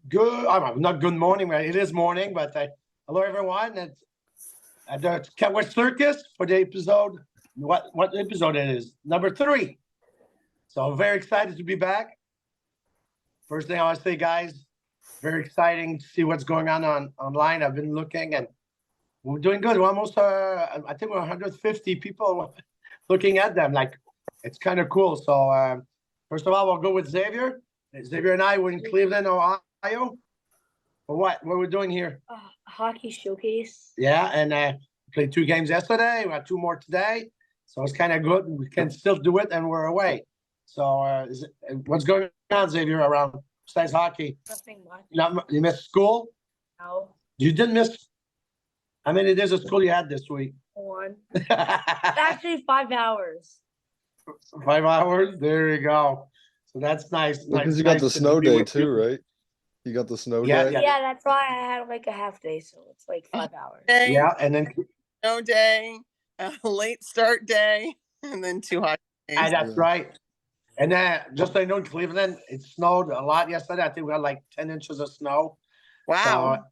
Good. Not good morning. Right? It is morning, but hello everyone. It's at the Caouette Circus for the episode. What episode it is? Number 3. So I'm very excited to be back. First thing I want to say, guys, very exciting to see what's going on online. I've been looking and we're doing good. We're almost I think we're 150 people looking at them. Like it's kind of cool. So first of all, we'll go with Xavier. Xavier and I were in Cleveland, Ohio. For what? What we're doing here? Hockey showcase. Yeah, and played 2 games yesterday. We got 2 more today, so it's kind of good. We can still do it, and we're away. So, what's going on, Xavier, around besides hockey? Nothing much. You missed school? No. You didn't miss. How many days of school you had this week? 1. Actually, 5 hours. 5 hours. There you go. So that's nice. Because you got the snow day too, right? You got the snow day. Yeah, that's why I had like a half day, so it's like 5 hours. Yeah, and then snow day, a late start day, and then 2 hot days. That's right. And then just so you know, in Cleveland, it snowed a lot yesterday. I think we had like 10 inches of snow. Wow. So,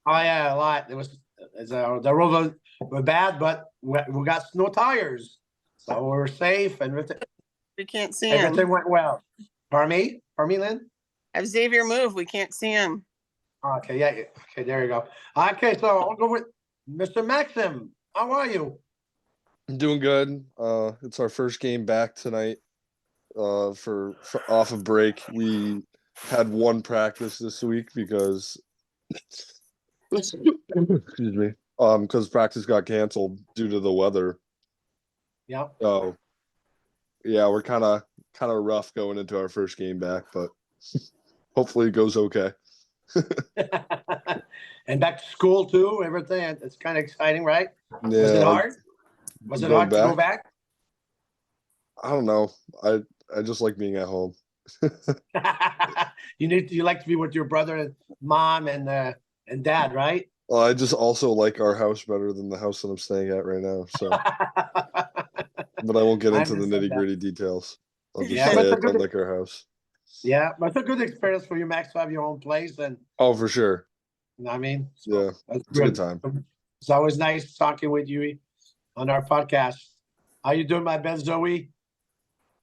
oh yeah, a lot. The roads were bad, but we got snow tires, so we were safe and We can't see him. everything went well. Pardon me, Lynn? Have Xavier move. We can't see him. Okay, yeah. Okay, there you go. Okay, so I'll go with Mr. Maxim. How are you? I'm doing good. It's our first game back tonight. For off of break, we had 1 practice this week because excuse me, because practice got canceled due to the weather. Yeah. So yeah, we're kind of rough going into our first game back, but hopefully it goes okay. And back to school too. Everything. It's kind of exciting, right? Yeah. Was it hard? Was it hard to go back? I don't know. I just like being at home. You like to be with your brother and mom and dad, right? Well, I just also like our house better than the house that I'm staying at right now. So, but I won't get into the nitty-gritty details. I'll just say I don't like our house. Yeah, but it's a good experience for you, Max, to have your own place. And oh, for sure. You know what I mean? So yeah, it's a good time. It's always nice talking with you on our podcast. How you doing, my best, Zoe?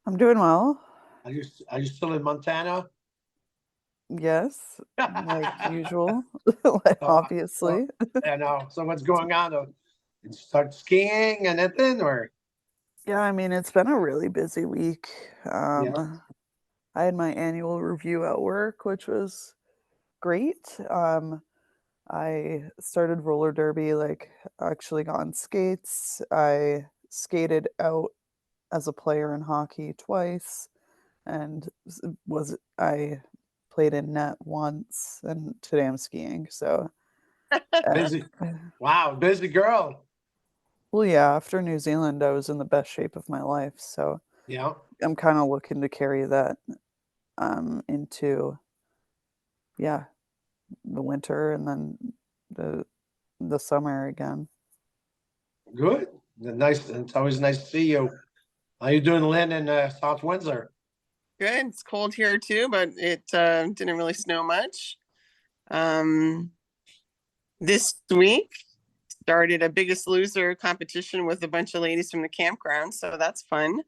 I'm doing well. Are you still in Montana? Yes, like usual, obviously. I know. So what's going on? You start skiing and anything, or? Yeah, I mean, it's been a really busy week. I had my annual review at work, which was great. I started roller derby, like actually got on skates. I skated out as a player in hockey twice, and I played in net once, and today I'm skiing. So busy. Wow, busy girl. Well, yeah, after New Zealand, I was in the best shape of my life. So yeah, I'm kind of looking to carry that into the winter and then the summer again. Good. Nice. It's always nice to see you. How you doing, Lynn, in South Windsor? Good. It's cold here too, but it didn't really snow much. This week started a Biggest Loser competition with a bunch of ladies from the campground, so that's fun.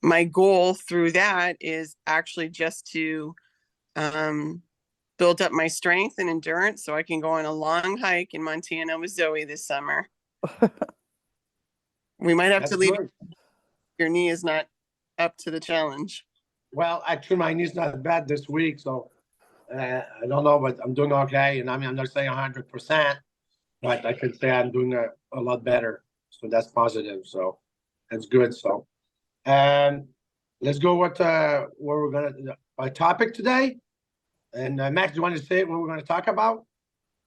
My goal through that is actually just to build up my strength and endurance so I can go on a long hike in Montana with Zoe this summer. We might have to leave. Your knee is not up to the challenge. Well, actually, my knee's not bad this week, so I don't know, but I'm doing okay. And I mean, I'm not saying 100%, but I could say I'm doing a lot better. So that's positive. So that's good. So, let's go with where we're gonna our topic today. And Max, do you want to say what we're going to talk about?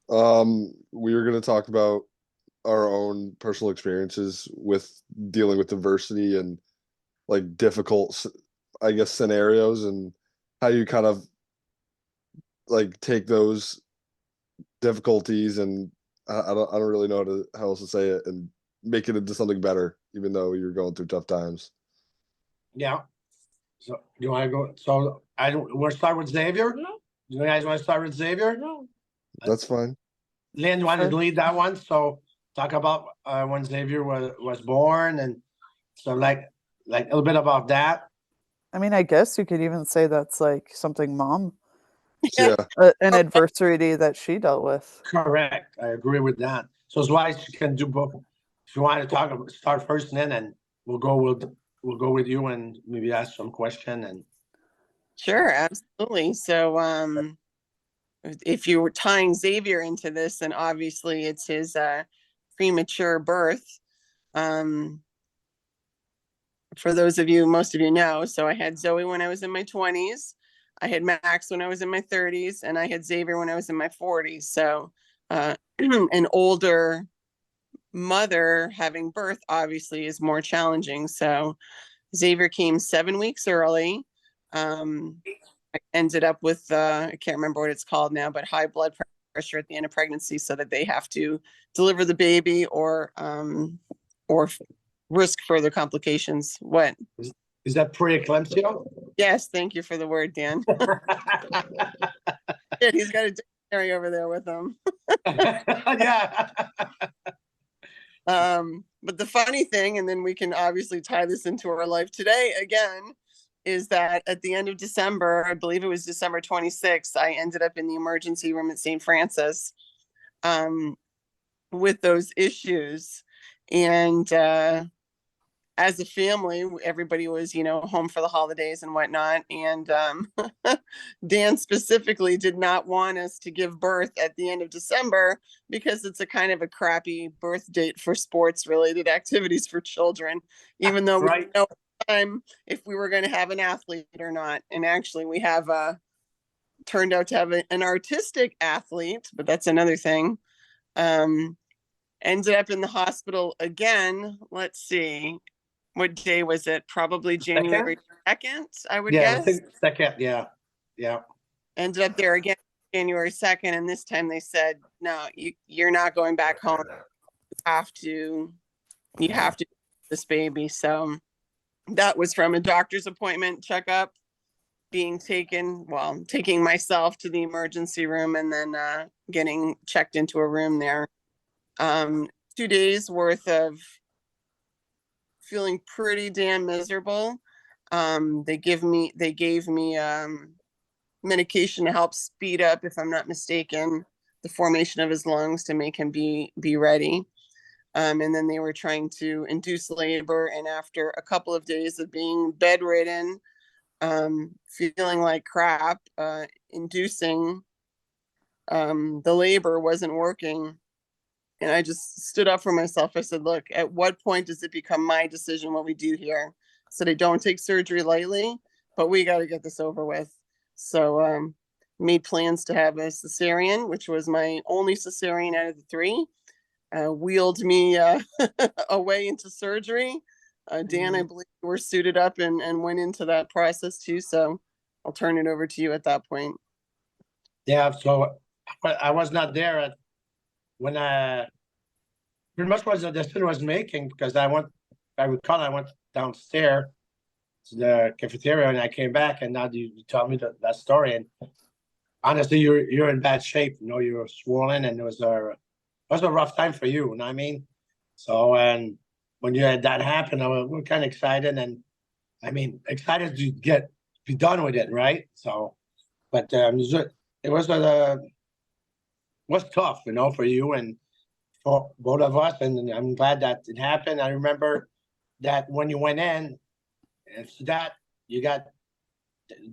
We were going to talk about our own personal experiences with dealing with diversity and like difficult, I guess, scenarios, and how you kind of like take those difficulties and I don't really know how else to say it, and make it into something better, even though you're going through tough times. Yeah. So do you want to go? So I don't. We'll start with Xavier. No, Do you guys want to start with Xavier? no. That's fine. Lynn, you want to Sure. lead that one? So talk about when Xavier was born, and so like a little bit about that. I mean, I guess you could even say that's like something mom, Yeah. an adversity that she dealt with. Correct. I agree with that. So it's why she can do both. If you want to start first, and then we'll go with you and maybe ask some question and. Sure, absolutely. So, if you were tying Xavier into this, then obviously it's his premature birth. For those of you, most of you know, so I had Zoe when I was in my 20s, I had Max when I was in my 30s, and I had Xavier when I was in my 40s. So, an older mother having birth obviously is more challenging. So, Xavier came 7 weeks early. I ended up with I can't remember what it's called now, but high blood pressure at the end of pregnancy, so that they have to deliver the baby or risk further complications. What? Is that preeclampsia? Yes, thank you for the word, Dan. He's got a dictionary over there with him. Yeah. But the funny thing, and then we can obviously tie this into our life today again, is that at the end of December, I believe it was December 26th, I ended up in the emergency room at St. Francis with those issues. And as a family, everybody was, home for the holidays and whatnot. And Dan specifically did not want us to give birth at the end of December because it's a kind of a crappy birth date for sports related activities for children, even though Right. we didn't know at the time if we were going to have an athlete or not. And actually we have turned out to have an artistic athlete, but that's another thing. Ended up in the hospital again. Let's see. What day was it? Probably January 2nd, I would Yeah, I guess. think second. Yeah. Yeah. Ended up there again January 2nd. And this time they said, no, you're not going back home. You have to this baby. So that was from a doctor's appointment checkup, taking myself to the emergency room and then getting checked into a room there. 2 days worth of feeling pretty damn miserable. They gave me medication to help speed up, if I'm not mistaken, the formation of his lungs to make him be ready. And then they were trying to induce labor. And after a couple of days of being bedridden, feeling like crap, inducing the labor wasn't working. And I just stood up for myself. I said, look, at what point does it become my decision what we do here? So they don't take surgery lightly, but we got to get this over with. So made plans to have a cesarean, which was my only cesarean out of the three. Wheeled me away into surgery. Dan, I believe we're suited up and went into that process too. So I'll turn it over to you at that point. Yeah. So I was not there when pretty much was the decision was making because I went downstairs to the cafeteria and I came back and now you tell me that story and honestly you're in bad shape. You were swollen and it was a rough time for you. You know what I mean? So and when you had that happen, we were kind of excited and I mean excited to be done with it, right? So, but it was tough, for you and for both of us, and I'm glad that it happened. I remember that when you went in, after that you got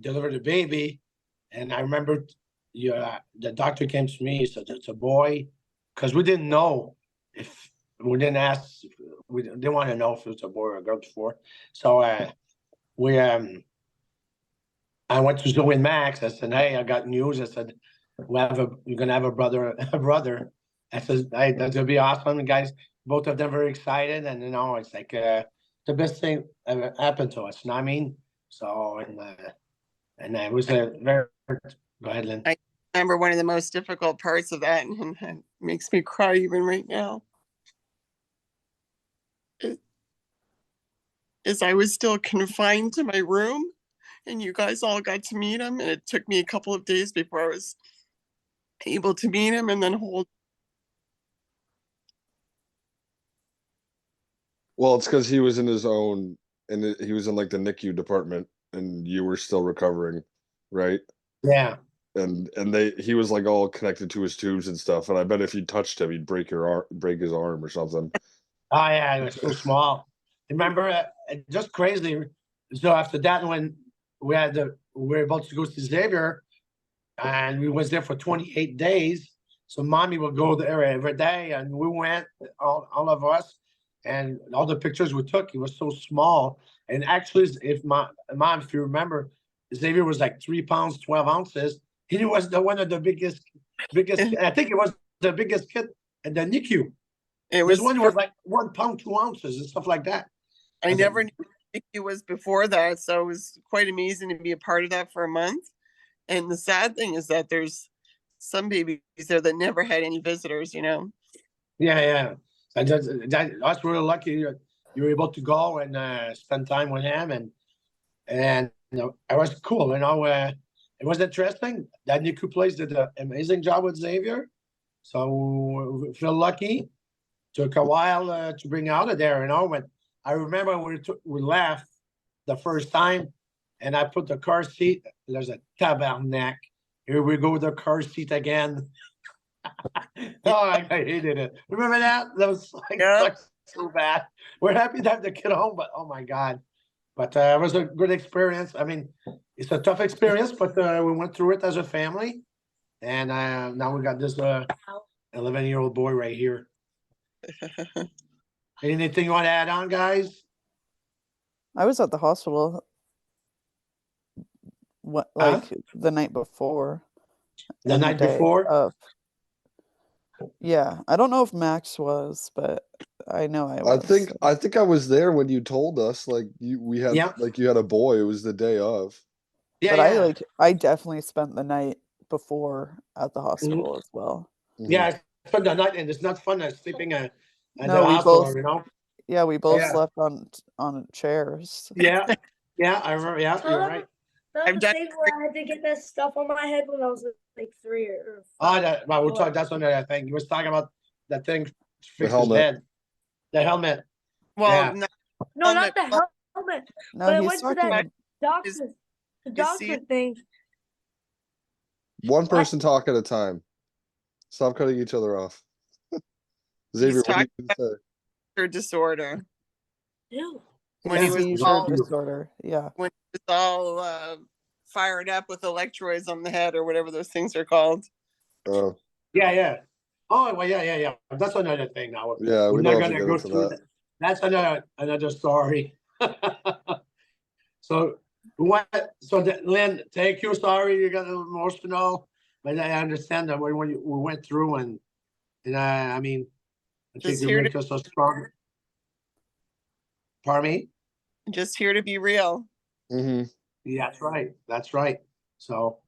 delivered a baby, and I remember the doctor came to me. He said it's a boy, because we didn't know if we didn't ask. We didn't want to know if it was a boy or a girl before. So we I went to Zoe and Max. I said, "Hey, I got news." I said, "You're gonna have a brother." I said, "Hey, that's gonna be awesome." And guys, both of them very excited, and it's like the best thing ever happened to us. You know what I mean? So and it was a very. Go ahead, Lynn. I remember one of the most difficult parts of that, and it makes me cry even right now. Is I was still confined to my room and you guys all got to meet him. And it took me a couple of days before I was able to meet him and then hold. Well, it's because he was in his own, and he was in like the NICU department, and you were still recovering, right? Yeah. And he was like all connected to his tubes and stuff. And I bet if you touched him, he'd break his arm or something. Oh yeah, it was so small. Remember, just crazy. So after that, when we were able to go to Xavier, and we was there for 28 days. So mommy would go there every day, and we went, all of us, and all the pictures we took. It was so small, and actually, if my mom, if you remember, Xavier was like 3 pounds 12 ounces. He was one of the biggest. I think it was the biggest kid in the NICU. It This was one was like 1 pound 2 ounces and stuff like that. I never knew it was before that, so it was quite amazing to be a part of that for a month. And the sad thing is that there's some babies there that never had any visitors, you know. Yeah. And that's really lucky you were able to go and spend time with him, and it was cool. It was interesting. That NICU place did an amazing job with Xavier, so we feel lucky. Took a while to bring out of there, when I remember we left the first time, and I put the car seat. There's a tabarnak. Here we go with the car seat again. Oh, I hated it. Remember that? That was like so bad. We're happy to have the kid home, but oh my God. But it was a good experience. I mean, it's a tough experience, but we went through it as a family. And now we got this 11-year-old boy right here. Anything you want to add on, guys? I was at the hospital the night before. The night before? Yeah. I don't know if Max was, but I know I was. I think I was there when you told us you had a boy. It was the day of. Yeah, but I definitely spent the night before at the hospital as well. Yeah, I spent the night, and it's not fun sleeping at the hospital, both, Yeah, we both slept on chairs. Yeah, I remember. Yeah, you're right. That was the thing where I had to get that stuff on my head when I was like 3 or 5. We'll talk. That's another thing. He was talking about that thing. The helmet. The helmet. Well, no, not the helmet. No, but I went to that doctor thing. One person talk at a time. Stop cutting each other off. Xavier, what do you say? Or disorder. Ew. When he was all disorder, yeah. When he was all fired up with electrodes on the head or whatever those things are called. Oh. Yeah. Oh well, yeah. That's another thing now. Yeah, we're not gonna go through that. That's another story. So Lynn, thank you. Sorry you got a little emotional, but I understand that when we went through and I mean, I think you make us so strong. Pardon me? Just here to be real. Mm-hmm. Yeah, that's right. So,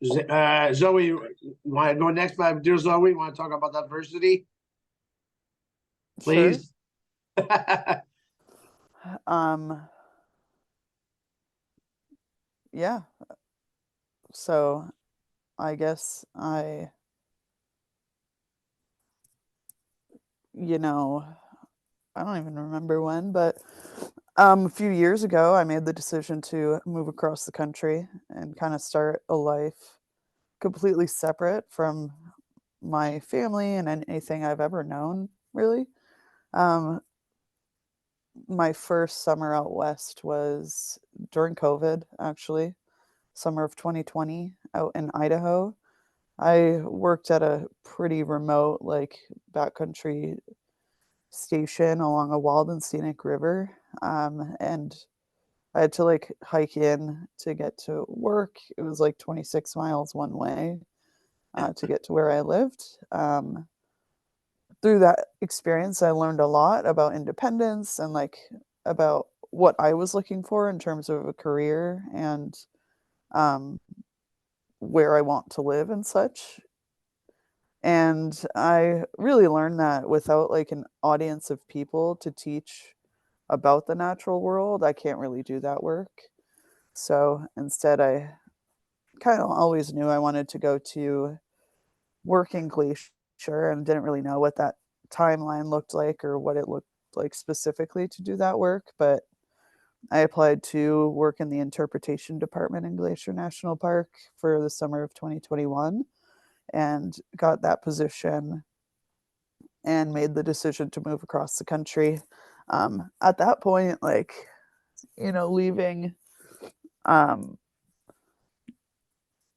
Zoe, you want to go next? Dear Zoe, you want to talk about adversity? Please. Sure. Yeah. So, I guess I don't even remember when, but a few years ago, I made the decision to move across the country and kind of start a life completely separate from my family and anything I've ever known, really. My first summer out west was during COVID, actually, summer of 2020, out in Idaho. I worked at a pretty remote, backcountry station along a wild and scenic river, and I had to hike in to get to work. It was 26 miles one way to get to where I lived. Through that experience, I learned a lot about independence and about what I was looking for in terms of a career and where I want to live and such. And I really learned that without an audience of people to teach about the natural world, I can't really do that work. So instead, I kind of always knew I wanted to go to working Glacier and didn't really know what that timeline looked like or what it looked like specifically to do that work. But I applied to work in the interpretation department in Glacier National Park for the summer of 2021 and got that position and made the decision to move across the country. At that point, like, um,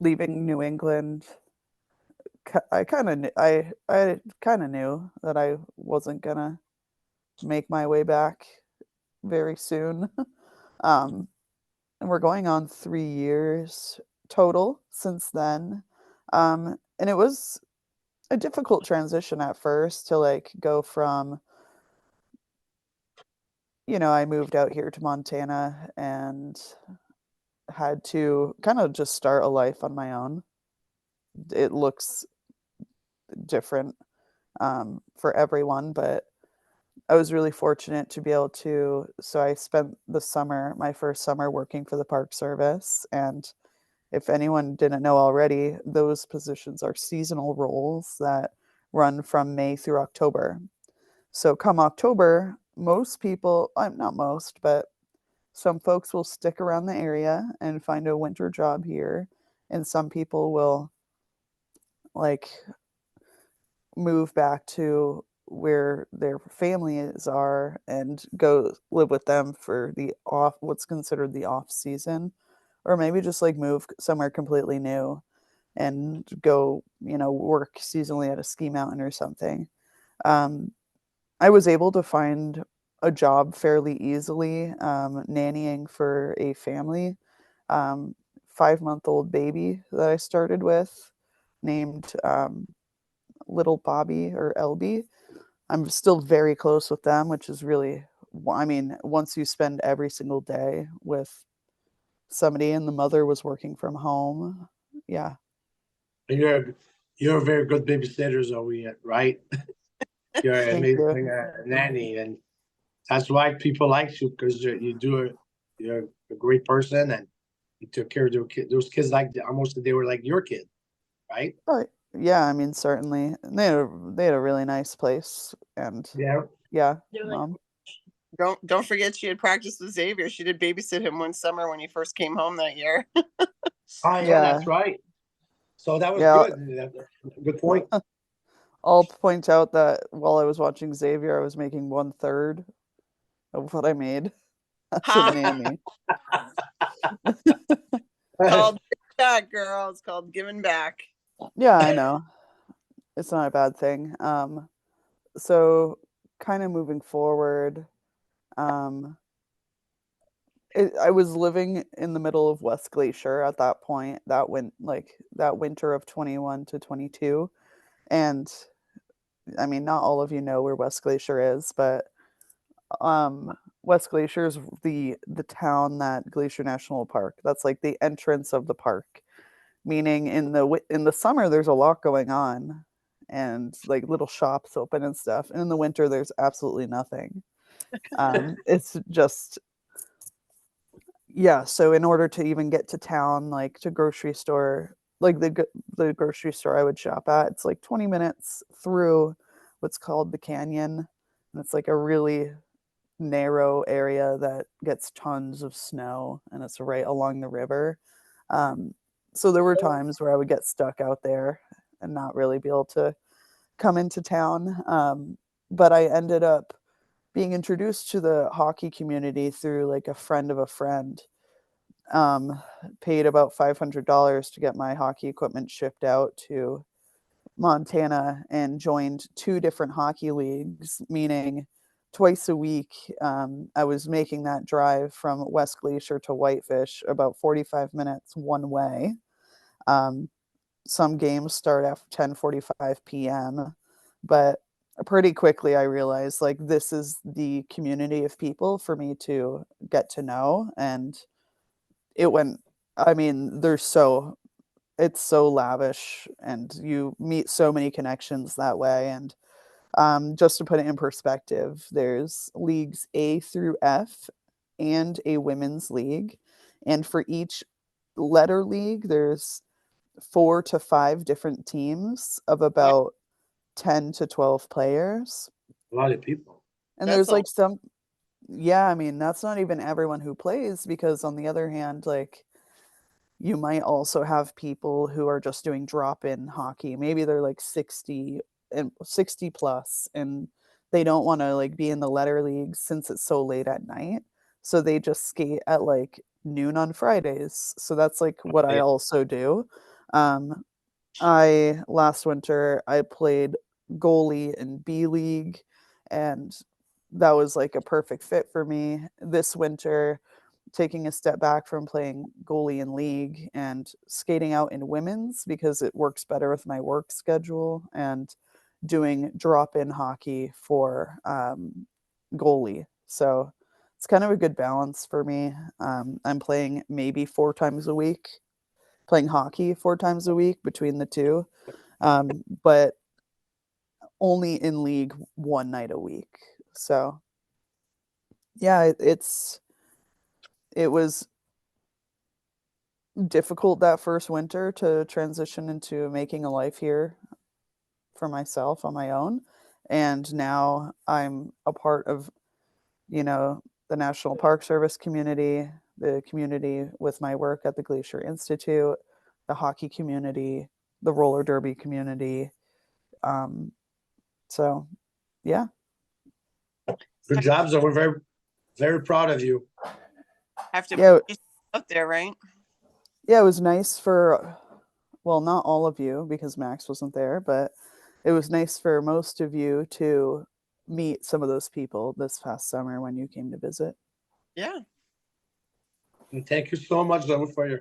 leaving New England, I kind of I kind of knew that I wasn't gonna make my way back very soon. um, and we're going on 3 years total since then. And it was a difficult transition at first to like go from, I moved out here to Montana and had to kind of just start a life on my own. It looks different for everyone, but I was really fortunate to be able to. So I spent my first summer working for the Park Service. And if anyone didn't know already, those positions are seasonal roles that run from May through October. So come October, most people, not most, but some folks will stick around the area and find a winter job here. And some people will like move back to where their families are and go live with them for what's considered the off season, or maybe just like move somewhere completely new and go, work seasonally at a ski mountain or something. I was able to find a job fairly easily, nannying for a family, 5-month-old baby that I started with, named Little Bobby or LB. I'm still very close with them, which is really, I mean, once you spend every single day with somebody and the mother was working from home, yeah. And you're a very good babysitter, Zoe, right? You're an Thank you. amazing nanny, and that's why people like you because you're a great person, and you took care of those kids like almost they were like your kid, right? Oh, yeah, I mean, certainly. And they had a really nice place, and Yeah. yeah, They're like, Don't forget she had practiced with Xavier. She did babysit him one summer when he first came home that year. Oh, yeah, that's right. So that was Yeah. good. Good point. I'll point out that while I was watching Xavier, I was making 1/3 of what I made as a nanny. Called back, girl. It's called giving back. Yeah, I know. It's not a bad thing. So kind of moving forward, I was living in the middle of West Glacier at that point, that winter of 21 to 22. And I mean, not all of you know where West Glacier is, but West Glacier is the town that Glacier National Park. That's like the entrance of the park. Meaning in the summer there's a lot going on and like little shops open and stuff. And in the winter there's absolutely nothing. It's just so in order to even get to town, like to grocery store, like the grocery store I would shop at, it's like 20 minutes through what's called the canyon. And it's like a really narrow area that gets tons of snow and it's right along the river. So there were times where I would get stuck out there and not really be able to come into town. But I ended up being introduced to the hockey community through like a friend of a friend. Paid about $500 to get my hockey equipment shipped out to Montana and joined 2 different hockey leagues, meaning twice a week I was making that drive from West Glacier to Whitefish, about 45 minutes one way. Some games start at 10:45 p.m., but pretty quickly I realized like this is the community of people for me to get to know. And it went, I mean, it's so lavish and you meet so many connections that way. And just to put it in perspective, there's leagues A through F and a women's league. And for each letter league, there's 4 to 5 different teams of about 10 to 12 players. A lot of people. And That's there's a like some, yeah, I mean, that's not even everyone who plays, because on the other hand, like, you might also have people who are just doing drop-in hockey. Maybe they're like 60 and 60 plus, and they don't want to like be in the letter leagues since it's so late at night. So they just skate at like noon on Fridays. So that's like what I Yeah. also do. Um, I last winter I played goalie in B League, and that was like a perfect fit for me. This winter, taking a step back from playing goalie in league and skating out in women's because it works better with my work schedule, and doing drop-in hockey for goalie. So it's kind of a good balance for me. I'm playing maybe 4 times a week, playing hockey 4 times a week between the two, but only in league 1 night a week. So yeah, it was difficult that first winter to transition into making a life here for myself on my own. And now I'm a part of, the National Park Service community, the community with my work at the Glacier Institute, the hockey community, the roller derby community. Um, so, yeah. Good job. So we're very, very proud of you. have to Yeah. put yourself out there, right? Yeah, it was nice for, well, not all of you because Max wasn't there, but it was nice for most of you to meet some of those people this past summer when you came to visit. Yeah. And thank you so much, Zoe, for your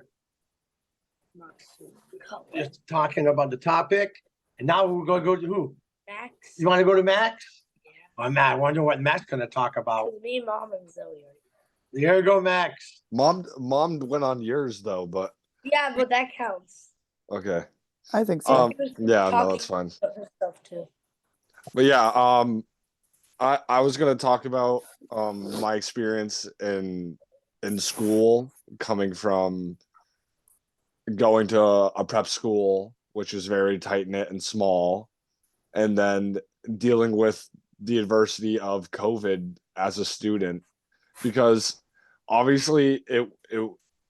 just talking about the topic. And now we're gonna go to who? Max. You want to go to Max? Yeah. Oh, Matt, I wonder what Matt's gonna talk about. Me, Mom, and Zoe. Here you go, Max. Mom went on yours though, but Yeah, but that counts. okay. I think so. Yeah, no, that's fine. About herself too. But yeah, I was gonna talk about my experience in school, coming from going to a prep school, which is very tight knit and small, and then dealing with the adversity of COVID as a student, because obviously it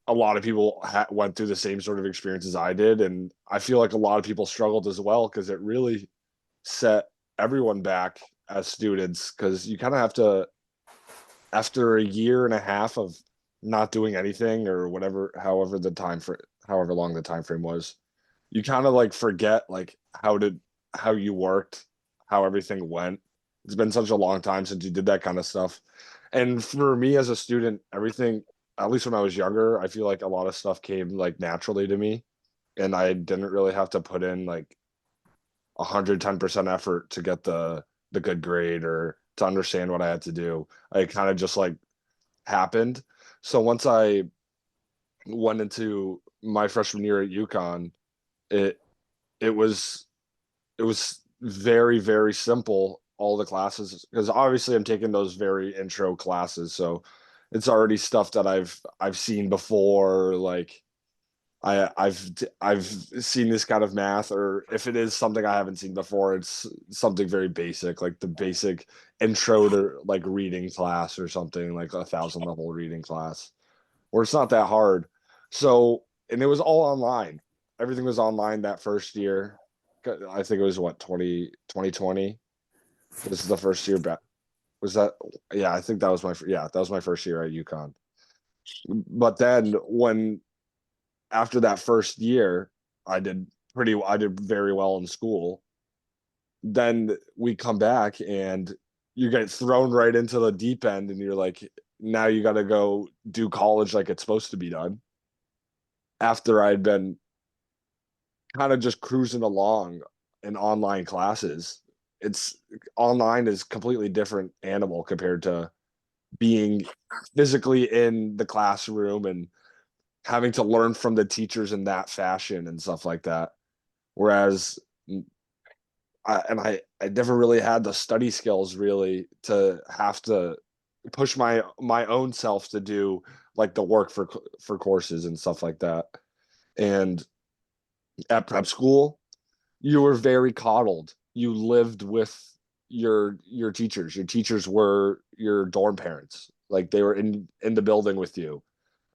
a lot of people went through the same sort of experience as I did, and I feel like a lot of people struggled as well because it really set everyone back as students, because you kind of have to, after a year and a half of not doing anything or whatever, however long the time frame was, you kind of like forget like how you worked, how everything went. It's been such a long time since you did that kind of stuff. And for me as a student, everything, at least when I was younger, I feel like a lot of stuff came like naturally to me, and I didn't really have to put in like 110% effort to get the good grade or to understand what I had to do. I kind of just like happened. So once I went into my freshman year at UConn, it it was very, very simple, all the classes, because obviously I'm taking those very intro classes, so it's already stuff that I've seen before. Like I've seen this kind of math, or if it is something I haven't seen before, it's something very basic, like the basic intro to like reading class or something, like 1,000 level reading class, where it's not that hard. So, and it was all online. Everything was online that first year. I think it was what, 2020 was the first year back. Was that? Yeah, I think that was that was my first year at UConn. But then when after that first year, I did very well in school. Then we come back and you get thrown right into the deep end, and you're like, now you got to go do college like it's supposed to be done. After I'd been kind of just cruising along in online classes, it's online is completely different animal compared to being physically in the classroom and having to learn from the teachers in that fashion and stuff like that. Whereas I never really had the study skills really to have to push my own self to do like the work for courses and stuff like that. And at prep school, you were very coddled. You lived with your teachers. Your teachers were your dorm parents. Like they were in the building with you.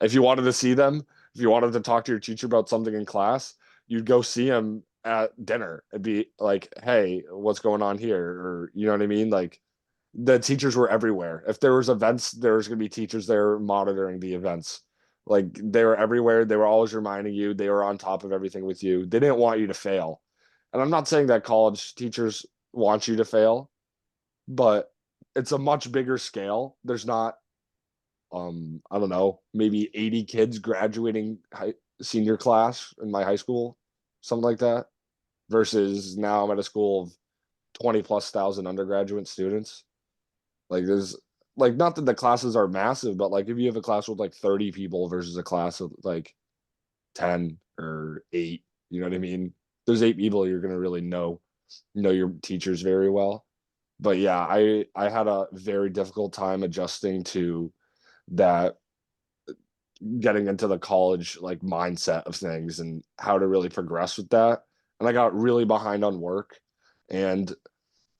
If you wanted to see them, if you wanted to talk to your teacher about something in class, you'd go see them at dinner and be like, "Hey, what's going on here?" Or you know what I mean? Like the teachers were everywhere. If there was events, there was going to be teachers there monitoring the events. Like they were everywhere. They were always reminding you. They were on top of everything with you. They didn't want you to fail. And I'm not saying that college teachers want you to fail, but it's a much bigger scale. There's not, I don't know, maybe 80 kids graduating senior class in my high school, something like that, versus now I'm at a school of 20 plus thousand undergraduate students. Like there's like not that the classes are massive, but like if you have a class with like 30 people versus a class of like 10 or 8, you know what I mean? There's 8 people you're gonna really know your teachers very well. But yeah, I had a very difficult time adjusting to that, getting into the college like mindset of things and how to really progress with that. And I got really behind on work, and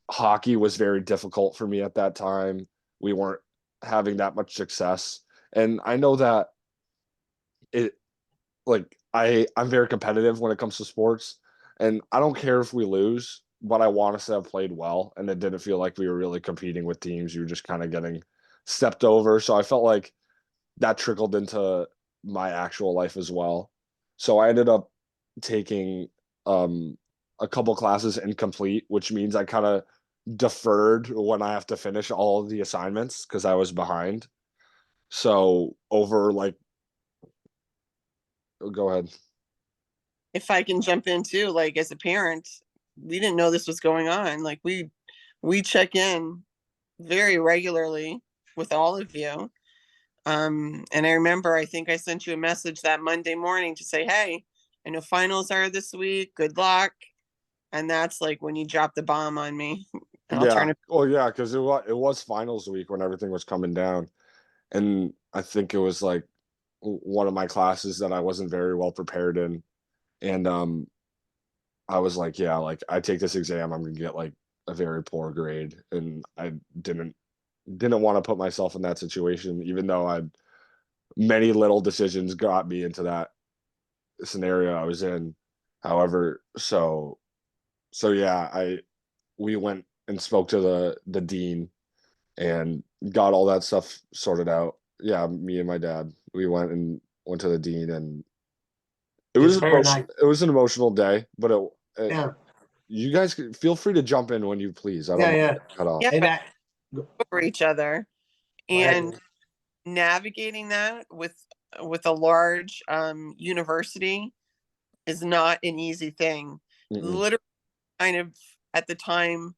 hockey was very difficult for me at that time. We weren't having that much success. And I know that it like I'm very competitive when it comes to sports, and I don't care if we lose, but I want us to have played well. And it didn't feel like we were really competing with teams. You were just kind of getting stepped over. So I felt like that trickled into my actual life as well. So I ended up taking a couple classes incomplete, which means I kind of deferred when I have to finish all of the assignments because I was behind. So over like, go ahead. If I can jump in too, like as a parent, we didn't know this was going on. Like we check in very regularly with all of you. And I remember, I think I sent you a message that Monday morning to say, "Hey, I know finals are this week. Good luck." And that's like when you dropped the bomb on me. And I'll turn Yeah. it. Oh yeah, because it was finals week when everything was coming down. And I think it was like one of my classes that I wasn't very well prepared in. And I was like, yeah, like I take this exam, I'm gonna get like a very poor grade. And I didn't want to put myself in that situation, even though I many little decisions got me into that scenario I was in. However, so yeah, we went and spoke to the dean and got all that stuff sorted out. Yeah, me and my dad, we went to the dean, and It's very nice. it was an emotional day, but it Yeah, you guys feel free to jump in when you please. I don't yeah, want yeah. to cut off. Yeah, And but that, over each other. go ahead. And navigating that with a large university is not an easy thing. Mm-mm. Literally kind of at the time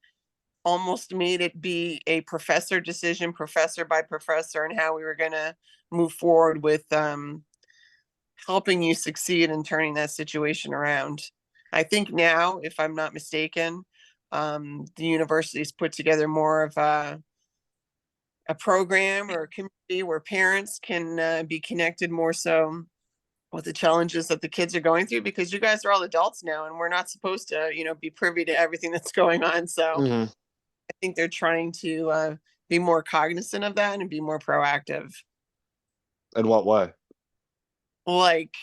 almost made it be a professor decision, professor by professor, and how we were going to move forward with helping you succeed in turning that situation around. I think now, if I'm not mistaken, the university's put together more of a program or a community where parents can be connected more so with the challenges that the kids are going through, because you guys are all adults now and we're not supposed to, be privy to everything that's going on. So Mm-hmm. I think they're trying to be more cognizant of that and be more proactive. In what way? Like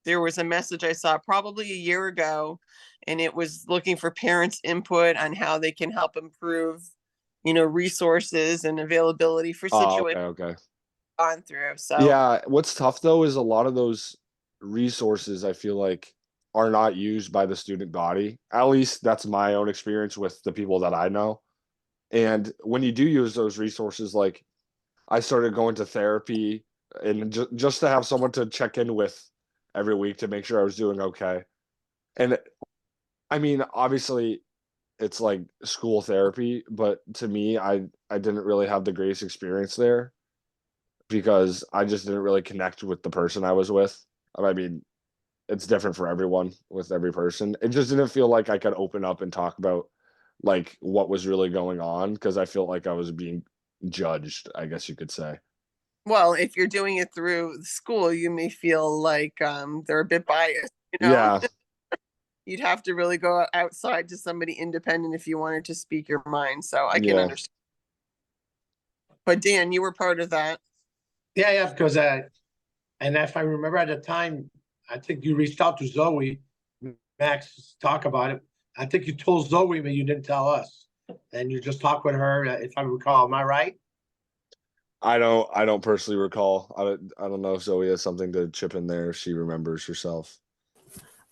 there was a message I saw probably a year ago, and it was looking for parents' input on how they can help improve, resources and availability for Oh, situations okay. gone through. So Yeah, what's tough though is a lot of those resources I feel like are not used by the student body. At least that's my own experience with the people that I know. And when you do use those resources, like I started going to therapy and just to have someone to check in with every week to make sure I was doing okay. And I mean, obviously it's like school therapy, but to me, I didn't really have the greatest experience there because I just didn't really connect with the person I was with. I mean, it's different for everyone with every person. It just didn't feel like I could open up and talk about like what was really going on because I felt like I was being judged, I guess you could say. Well, if you're doing it through school, you may feel like they're a bit biased, you know? Yeah. You'd have to really go outside to somebody independent if you wanted to speak your mind. So I can Yeah. understand. But Dan, you were part of that. Yeah, because and if I remember at the time, I think you reached out to Zoe, Max, talk about it. I think you told Zoe, but you didn't tell us, and you just talked with her, if I recall. Am I right? I don't personally recall. I don't know if Zoe has something to chip in there if she remembers herself.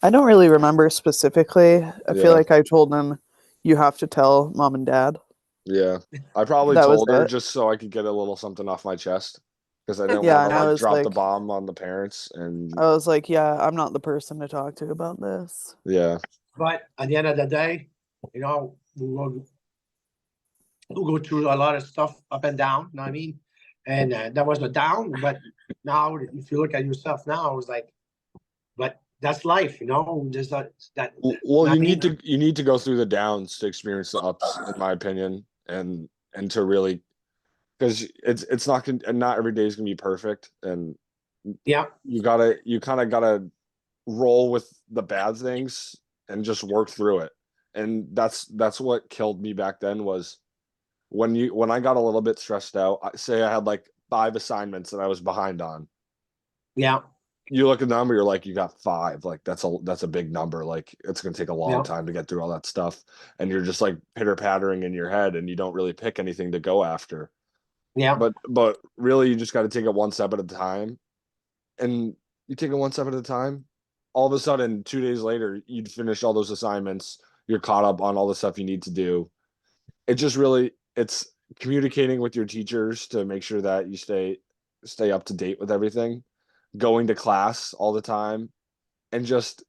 I don't really remember specifically. I feel Yeah. like I told him, you have to tell mom and dad. Yeah. I probably That was told her it. just so I could get a little something off my chest because I didn't Yeah, want and to I like was drop the like, bomb on the parents and I was like, yeah, I'm not the person to talk to about this. yeah. But at the end of the day, we'll go through a lot of stuff up and down. You know what I mean? And that was a down, but now if you look at yourself now, it's like, but that's life, There's that. Well, I mean, you need to go through the downs to experience the ups, in my opinion, and to really because it's not and not every day is gonna be perfect, and yeah, you kind of gotta roll with the bad things and just work through it. And that's what killed me back then was when I got a little bit stressed out. Say I had like 5 assignments that I was behind on. yeah, You look at the number, you're like, you got 5. Like that's a big number. Like it's gonna take a long yeah, time to get through all that stuff, and you're just like pitter pattering in your head, and you don't really pick anything to go after. yeah, But really, you just got to take it one step at a time, and you take it one step at a time. All of a sudden, 2 days later, you'd finish all those assignments. You're caught up on all the stuff you need to do. It just really it's communicating with your teachers to make sure that you stay up to date with everything, going to class all the time, and just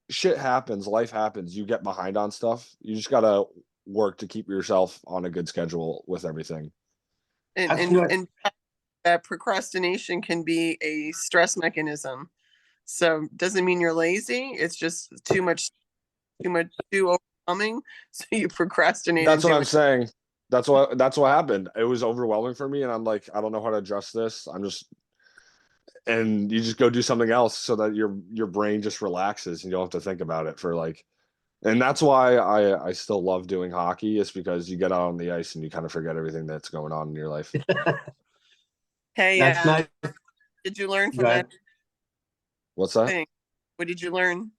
shit happens, life happens. You get behind on stuff. You just gotta work to keep yourself on a good schedule with everything. that's good. And that procrastination can be a stress mechanism. So doesn't mean you're lazy. It's just too overwhelming. So you procrastinate That's and what do I'm it. saying. That's what happened. It was overwhelming for me, and I'm like, I don't know how to adjust this. And you just go do something else so that your brain just relaxes and you don't have to think about it for like. And that's why I still love doing hockey is because you get out on the ice and you kind of forget everything that's going on in your life. Hey, That's nice. did you learn from Good. that What's that? thing? What did you learn?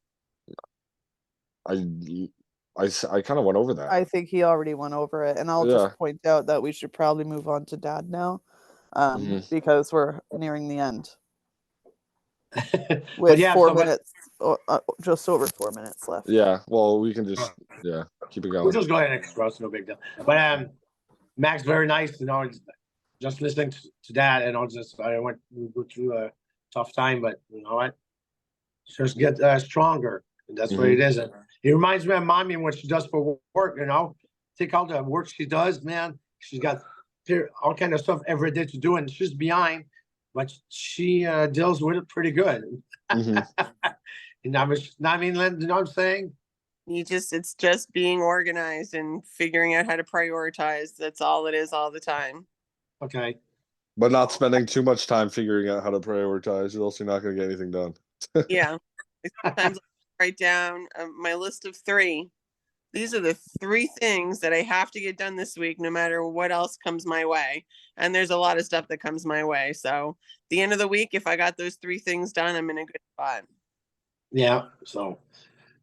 I I kind of went over that. I think he already went over it, and I'll Yeah. just point out that we should probably move on to dad now, Mhm. because we're nearing the end But with yeah, 4 minutes, just over 4 minutes left. Yeah. Well, we can just keep it we'll going. just go ahead and express, no big deal. But Max, very nice, just listening to that, and we go through a tough time, but you know what? Just get stronger, and that's what it is. And it reminds me of mommy when she does for work. Take all the work she does, man. She's got all kind of stuff every day to do, and she's behind, but she deals with it pretty good. Mhm. And I mean, you know what I'm saying? It's just being organized and figuring out how to prioritize. That's all it is all the time. Okay. But not spending too much time figuring out how to prioritize, or else you're not going to get anything done. Yeah. Sometimes I write down my list of 3. These are the 3 things that I have to get done this week, no matter what else comes my way. And there's a lot of stuff that comes my way. So the end of the week, if I got those 3 things done, I'm in a good spot. Yeah. So,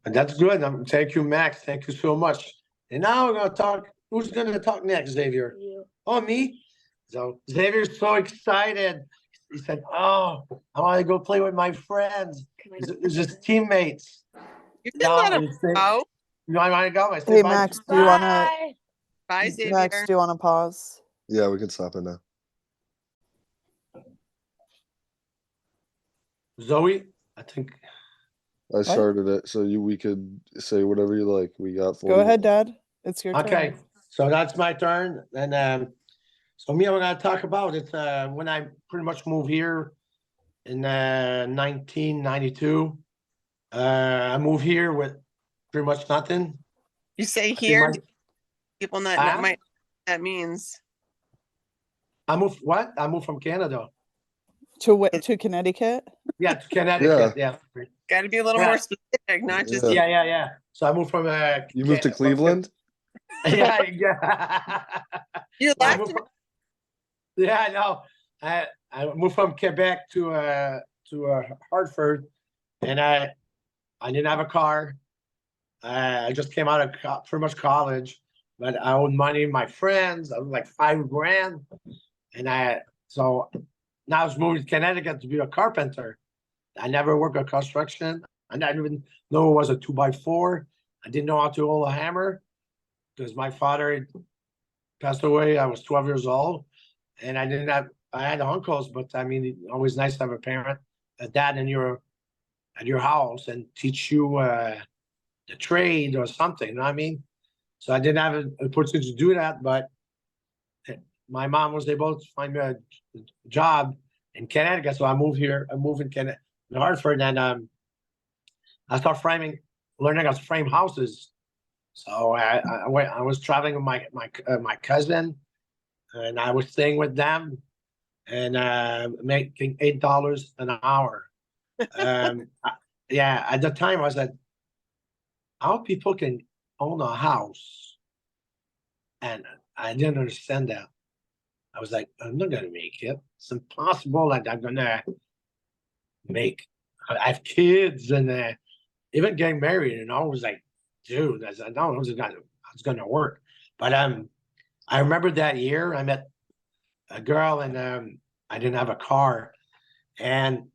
and that's good. Thank you, Max. Thank you so much. And now we're gonna talk. Who's gonna talk next, Xavier? You. Oh, me. So Xavier's so excited. He said, "Oh, I want to go play with my friends. It's just teammates." You can Now, let them go. I want to go. I say Hey, bye. Max, do you want to? Bye. Bye, Xavier. Max, do you want to pause? Yeah, we can stop it now. Zoe, I think. I started it, so we could say whatever you like. We got 40 Go ahead, minutes. Dad. It's your Okay, turn. so that's my turn, and so me, I'm gonna talk about it. When I pretty much moved here in 1992. I moved here with pretty much nothing. You say I think here, people not Huh? might that means. I moved what? I moved from Canada. To Connecticut? Yeah, to Connecticut. Yeah. Got to be a little Yeah. more specific, not just Yeah. Yeah. So I moved from You moved to Cleveland? Yeah. you I left. moved from, yeah, I know. I moved from Quebec to Hartford, and I didn't have a car. I just came out of pretty much college, but I owed money to my friends. I was like $5,000, and so now I was moving to Connecticut to be a carpenter. I never worked on construction. I didn't even know it was a 2x4. I didn't know how to hold a hammer because my father passed away. I was 12 years old, and I had uncles, but I mean, it's always nice to have a parent, a dad at your house and teach you the trade or something. You know what I mean? So I didn't have an opportunity to do that, but my mom was able to find me a job in Connecticut. So I moved here. I moved in Hartford, and I started learning how to frame houses. So I was traveling with my cousin, and I was staying with them, and making $8 an hour. Yeah, at the time I was like, how people can own a house, and I didn't understand that. I was like, I'm not gonna make it. It's impossible that I'm gonna make. I have kids and even getting married, and I was like, dude, I don't know how it's gonna work. But I remember that year I met a girl, and I didn't have a car, and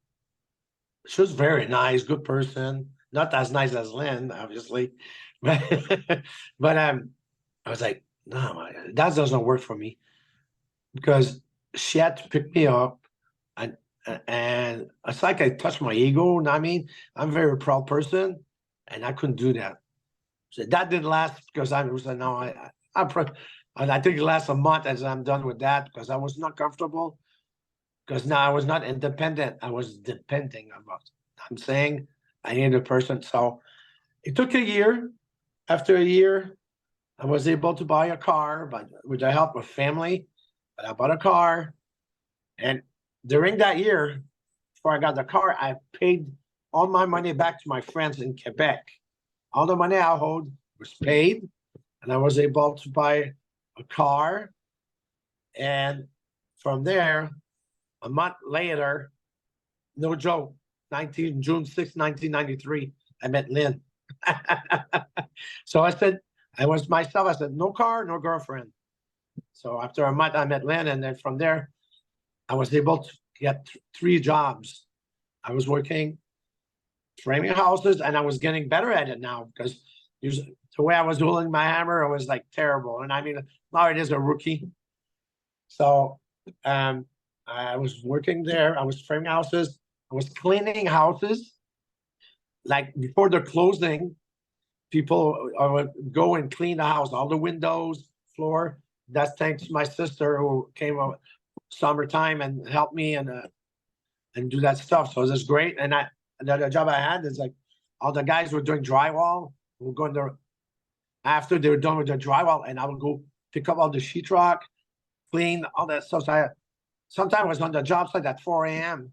she was very nice, good person. Not as nice as Lynn, obviously, but I was like, no, that doesn't work for me because she had to pick me up, and it's like I touched my ego. You know what I mean, I'm a very proud person, and I couldn't do that. So that didn't last because I was like, no, and I think it lasts a month as I'm done with that because I was not comfortable because now I was not independent. I was depending about. I'm saying I needed a person. So it took a year. After a year, I was able to buy a car, but with the help of family. But I bought a car, and during that year, before I got the car, I paid all my money back to my friends in Quebec. All the money I owed was paid, and I was able to buy a car. And from there, a month later, no joke, June 6, 1993, I met Lynn. So I said, I was myself. I said, no car, no girlfriend. So after a month, I met Lynn, and then from there, I was able to get 3 jobs. I was working framing houses, and I was getting better at it now because the way I was holding my hammer, it was like terrible. And I mean, now it is a rookie. So I was working there. I was framing houses. I was cleaning houses. Like before the closing, people would go and clean the house, all the windows, floor. That's thanks to my sister who came out summertime and helped me and do that stuff. So it was great. And the job I had is like all the guys were doing drywall. We were going there after they were done with the drywall, and I would go pick up all the sheetrock, clean all that stuff. So sometimes I was on the job site at 4 a.m.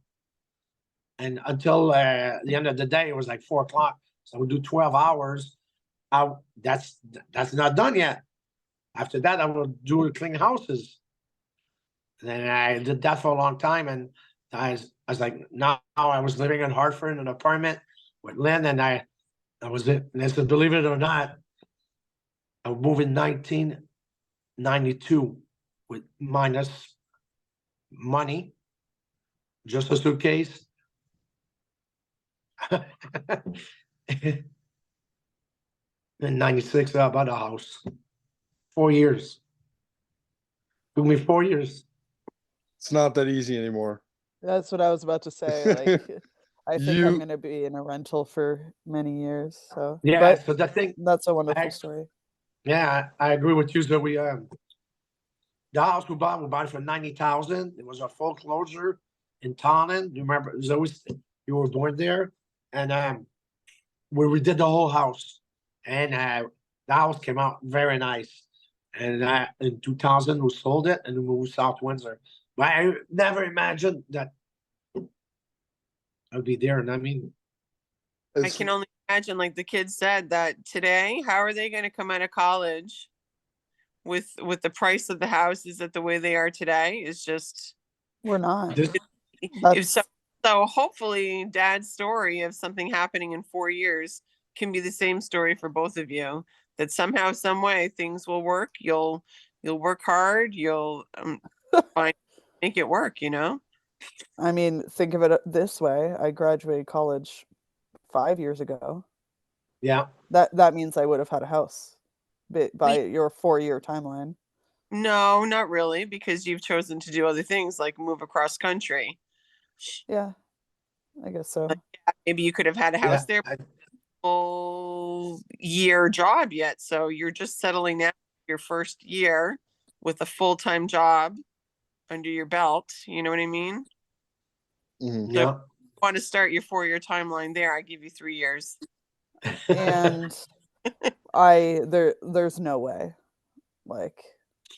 and until the end of the day, it was like 4 o'clock. So I would do 12 hours. That's not done yet. After that, I would do clean houses. And then I did that for a long time, and I was like, now I was living in Hartford in an apartment with Lynn, and I was it. And I said, believe it or not, I moved in 1992 with minus money, just a suitcase. In 96, I bought a house. 4 years. Took me 4 years. It's not that easy anymore. That's what I was about to say. Like, I think I'm You- going to be in a rental for many years. So Yeah, but so the thing, that's a wonderful story. yeah, I agree with you. So the house we bought it for 90,000. It was a foreclosure in Taunton. You remember? It was always you were born there, and we redid the whole house, and the house came out very nice. And in 2000, we sold it and we moved South Windsor. But I never imagined that I'd be there. And I mean, I can only imagine, like the kids said, that today, how are they going to come out of college with the price of the houses at the way they are today? Is just We're not. this, if so hopefully Dad's story of something happening in 4 years can be the same story for both of you, that somehow, some way things will work. You'll work hard, you'll make it work, you know? I mean, think of it this way. I graduated college 5 years ago. yeah. That means I would have had a house by your 4-year timeline. No, not really, because you've chosen to do other things like move across country. Yeah, I guess so. Maybe you could have had a house there, full year job yet. So you're just settling down your first year with a full-time job under your belt. You know what I mean? Mhm. Yeah. So if you want to start your 4-year timeline there, I give you 3 years. And there's no way, like,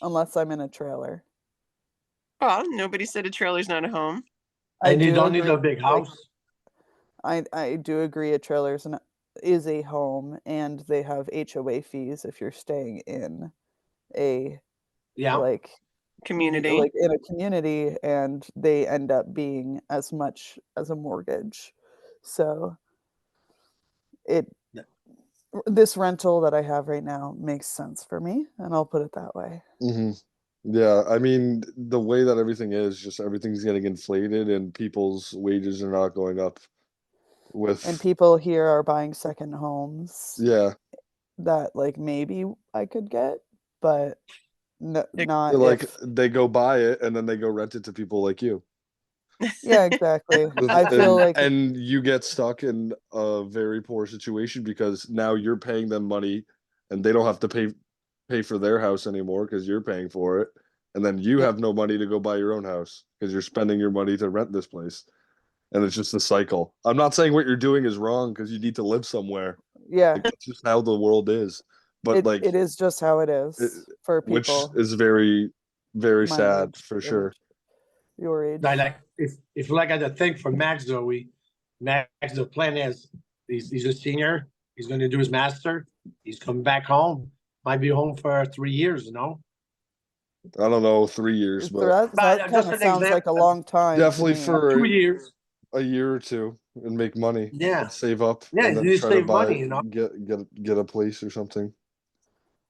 unless I'm in a trailer. Well, nobody said a trailer's not a home. And you do don't need agree, a big like, house. I do agree a trailer is a home, and they have HOA fees if you're staying in a Yeah. like Community. like in a community, and they end up being as much as a mortgage. So this rental that I have right now makes sense for me, and I'll put it that way. Mm-hmm. Yeah, I mean, the way that everything is, just everything's getting inflated and people's wages are not going up with, And people here are buying second homes yeah, that like maybe I could get, but not like if. they go buy it and then they go rent it to people like you. Yeah, exactly. I feel like And you get stuck in a very poor situation because now you're paying them money and they don't have to pay for their house anymore because you're paying for it. And then you have no money to go buy your own house because you're spending your money to rent this place. And it's just a cycle. I'm not saying what you're doing is wrong because you need to live somewhere. yeah, Like, that's just how the world is. But like it is just how it is for which people is very, very my sad age for sure. and your age. Like if you like at the thing for Max though, Max, the plan is he's a senior, he's gonna do his master, he's coming back home, might be home for 3 years, you know? I don't know, 3 years, but That kind just of an sounds like a example. long time to definitely me. for 2 years. a year or two and make money. Yeah. Save up. Yeah, and then you try to save buy money, you know? get a place or something.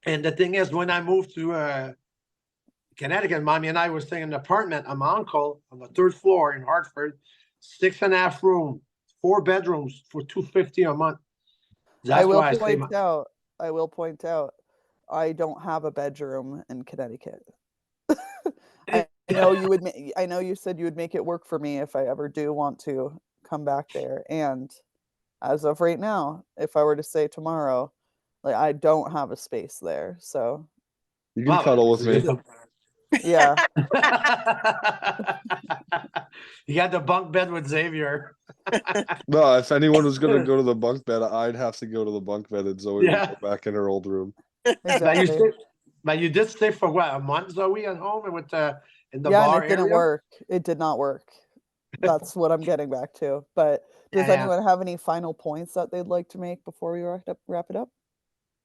And the thing is, when I moved to Connecticut, Mommy and I were staying in an apartment on my uncle on the 3rd floor in Hartford, 6.5 room, 4 bedrooms for $250 a month. That's why I say I will point out, I don't have a bedroom in Connecticut. I know you would. I know you said you would make it work for me if I ever do want to come back there. And as of right now, if I were to say tomorrow, like I don't have a space there. So You can cuddle with me. yeah, You got the bunk bed with Xavier. No, if anyone was gonna go to the bunk bed, I'd have to go to the bunk bed and Zoe Yeah. would go back in her old room. exactly. But you did stay for what, a month, Zoe, at home and with in the Yeah, bar and it didn't area? work. It did not work. That's what I'm getting back to. But does Yeah. anyone have any final points that they'd like to make before we wrap it up?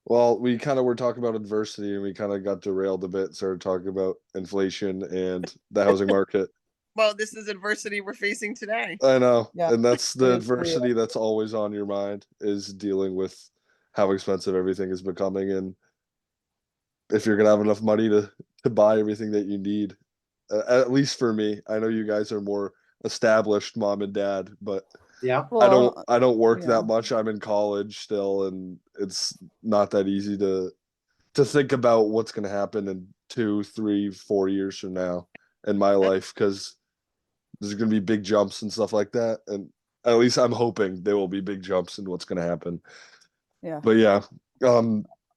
Well, we kind of were talking about adversity and we kind of got derailed a bit, started talking about inflation and the housing market. Well, this is adversity we're facing today. I know. Yeah, And that's the it is adversity real. that's always on your mind is dealing with how expensive everything is becoming and if you're gonna have enough money to buy everything that you need. At least for me. I know you guys are more established mom and dad, but Yeah. Well, I don't work yeah. that much. I'm in college still and it's not that easy to think about what's going to happen in 2, 3, 4 years from now in my life because there's going to be big jumps and stuff like that. And at least I'm hoping there will be big jumps in what's going to happen. Yeah. But yeah,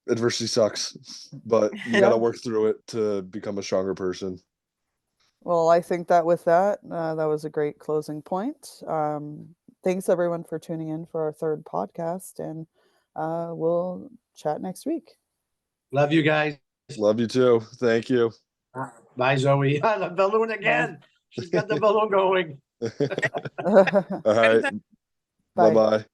adversity sucks, but you got to work through it to become a stronger person. Well, I think that with that, that was a great closing point. Thanks everyone for tuning in for our 3rd podcast, and we'll chat next week. Love you guys. Love you too. Thank you. Bye, Zoe. The balloon again. She's got the balloon going. All right. Bye. Bye-bye.